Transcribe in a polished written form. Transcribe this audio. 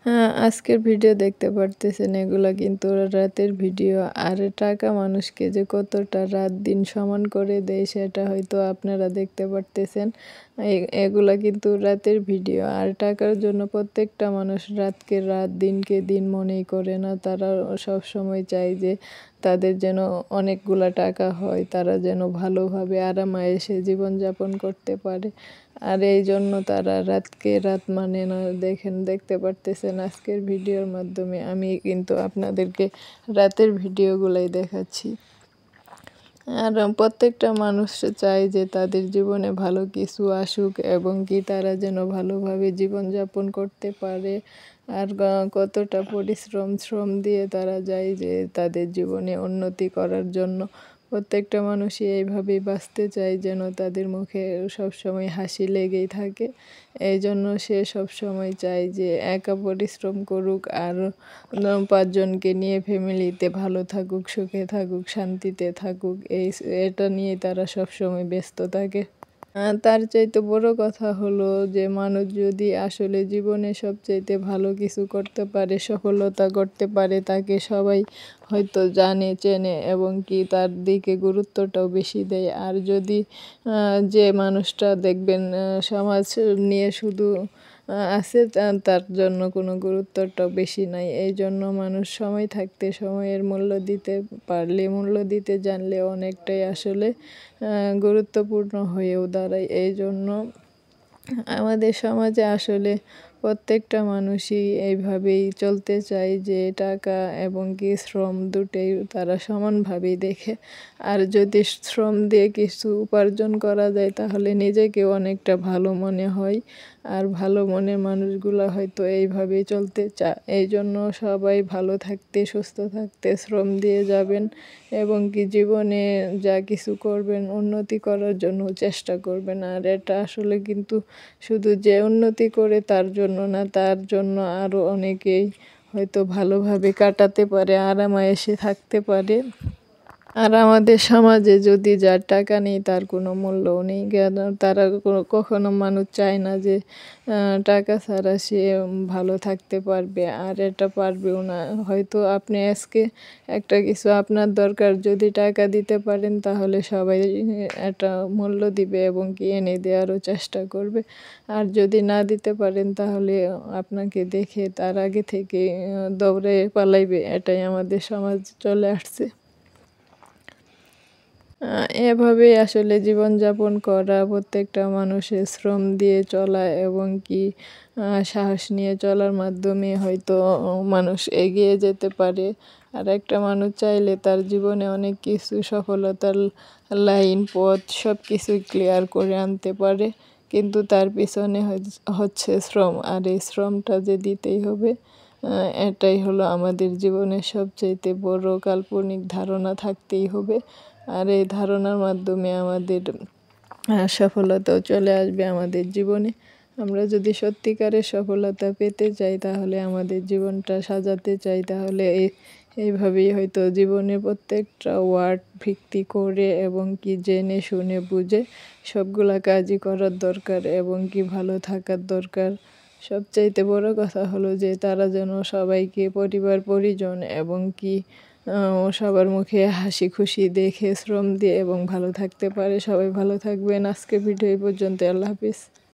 হ্যাঁ, আজকের ভিডিও দেখতে পারতেছেন এগুলা কিন্তু রাতের ভিডিও। আর টাকা মানুষকে যে কতটা রাত দিন সমান করে দেয় সেটা হয়তো আপনারা দেখতে পারতেছেন। এগুলা কিন্তু রাতের ভিডিও। আর টাকার জন্য প্রত্যেকটা মানুষ রাতকে রাত দিনকে দিন মনেই করে না। তারা সবসময় চায় যে তাদের যেন অনেকগুলা টাকা হয়, তারা যেন ভালোভাবে আরাম-আয়েশে জীবনযাপন করতে পারে। আর এই জন্য তারা রাতকে রাত মানে না। দেখতে পারতেছেন আজকের ভিডিওর মাধ্যমে আমি কিন্তু আপনাদেরকে রাতের ভিডিওগুলাই দেখাচ্ছি। আর প্রত্যেকটা মানুষ চায় যে তাদের জীবনে ভালো কিছু আসুক এবং কি তারা যেন ভালোভাবে জীবনযাপন করতে পারে। আর কতটা শ্রম দিয়ে তারা যায় যে তাদের জীবনে উন্নতি করার জন্য। প্রত্যেকটা মানুষই এইভাবেই বাঁচতে চায় যেন তাদের মুখে সবসময় হাসি লেগেই থাকে। এই জন্য সে সবসময় চায় যে একা পরিশ্রম করুক আর ৫ জনকে নিয়ে ফ্যামিলিতে ভালো থাকুক, সুখে থাকুক, শান্তিতে থাকুক। এটা নিয়ে তারা সবসময় ব্যস্ত থাকে। তার চাইতে বড় কথা হলো যে মানুষ যদি আসলে জীবনে সবচাইতে ভালো কিছু করতে পারে, সফলতা করতে পারে, তাকে সবাই হয়তো জানে, চেনে এবং কি তার দিকে গুরুত্বটাও বেশি দেয়। আর যদি যে মানুষটা দেখবেন সমাজ নিয়ে শুধু আছে তার জন্য কোনো গুরুত্বটাও বেশি নাই। এই জন্য মানুষ সময় থাকতে সময়ের মূল্য দিতে পারলে, মূল্য দিতে জানলে অনেকটাই আসলে গুরুত্বপূর্ণ হয়েও দাঁড়ায়। এই জন্য আমাদের সমাজে আসলে প্রত্যেকটা মানুষই এইভাবেই চলতে চায় যে টাকা এবং কি শ্রম দুটোই তারা সমানভাবেই দেখে। আর যদি শ্রম দিয়ে কিছু উপার্জন করা যায় তাহলে নিজেকেও অনেকটা ভালো মনে হয়। আর ভালো মনের মানুষগুলো হয়তো এইভাবেই চলতে চায়। এই জন্য সবাই ভালো থাকতে, সুস্থ থাকতে শ্রম দিয়ে যাবেন এবং কি জীবনে যা কিছু করবেন উন্নতি করার জন্য চেষ্টা করবেন। আর এটা আসলে কিন্তু শুধু যে উন্নতি করে তার জন্য না, তার জন্য আরও অনেকেই হয়তো ভালোভাবে কাটাতে পারে, আরাম-আয়েশে থাকতে পারে। আর আমাদের সমাজে যদি যার টাকা নেই তার কোনো মূল্যও নেই। কেন তারা কখনো মানুষ চায় না যে টাকা ছাড়া সে ভালো থাকতে পারবে, আর এটা পারবেও না। হয়তো আপনি আজকে একটা কিছু আপনার দরকার, যদি টাকা দিতে পারেন তাহলে সবাই এটা মূল্য দিবে এবং কি এনে দেওয়ারও চেষ্টা করবে। আর যদি না দিতে পারেন তাহলে আপনাকে দেখে তার আগে থেকে দৌড়ে পালাইবে। এটাই আমাদের সমাজ চলে আসছে। এভাবেই আসলে জীবনযাপন করা, প্রত্যেকটা মানুষের শ্রম দিয়ে চলা এবং কি সাহস নিয়ে চলার মাধ্যমে হয়তো মানুষ এগিয়ে যেতে পারে। আর একটা মানুষ চাইলে তার জীবনে অনেক কিছু সফলতার লাইন, পথ সব কিছুই ক্লিয়ার করে আনতে পারে। কিন্তু তার পিছনে হচ্ছে শ্রম। আর এই শ্রমটা যে দিতেই হবে, এটাই হলো আমাদের জীবনের সবচাইতে বড় কাল্পনিক ধারণা থাকতেই হবে। আর এই ধারণার মাধ্যমে আমাদের সফলতাও চলে আসবে আমাদের জীবনে। আমরা যদি সত্যিকারের সফলতা পেতে চাই তাহলে আমাদের জীবনটা সাজাতে চাই তাহলে এইভাবেই হয়তো জীবনের প্রত্যেকটা ওয়ার্ড ভিত্তি করে এবং কি জেনে শুনে বুঝে সবগুলা কাজই করার দরকার এবং কি ভালো থাকার দরকার। সবচাইতে বড় কথা হলো যে তারা যেন সবাইকে, পরিবার পরিজন এবং কি সবার মুখে হাসি খুশি দেখে শ্রম দিয়ে এবং ভালো থাকতে পারে। সবাই ভালো থাকবেন। আজকে ভিডিও এই পর্যন্ত। আল্লাহ হাফিজ।